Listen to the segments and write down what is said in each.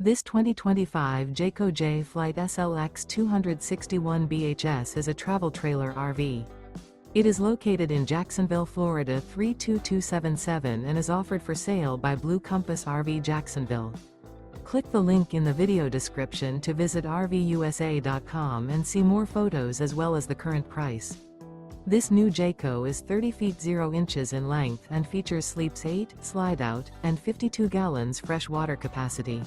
This 2025 Jayco Jay Flight SLX 261 BHS is a travel trailer RV. It is located in Jacksonville, Florida 32277 and is offered for sale by Blue Compass RV Jacksonville. Click the link in the video description to visit RVUSA.com and see more photos as well as the current price. This new Jayco is 30 feet 0 inches in length and features sleeps 8, Slideout, and 52 gallons fresh water capacity.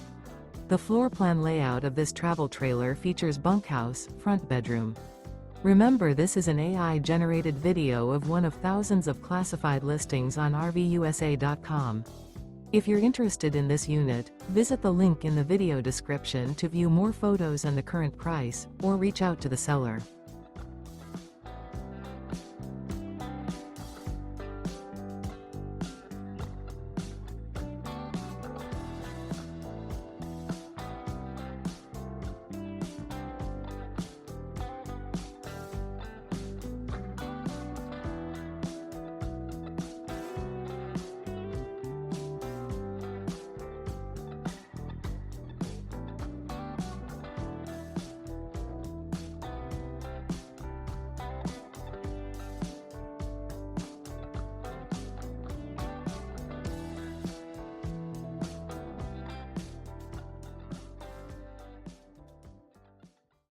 The floor plan layout of this travel trailer features bunkhouse, front bedroom. Remember, this is an AI-generated video of one of thousands of classified listings on RVUSA.com. If you're interested in this unit, visit the link in the video description to view more photos and the current price, or reach out to the seller.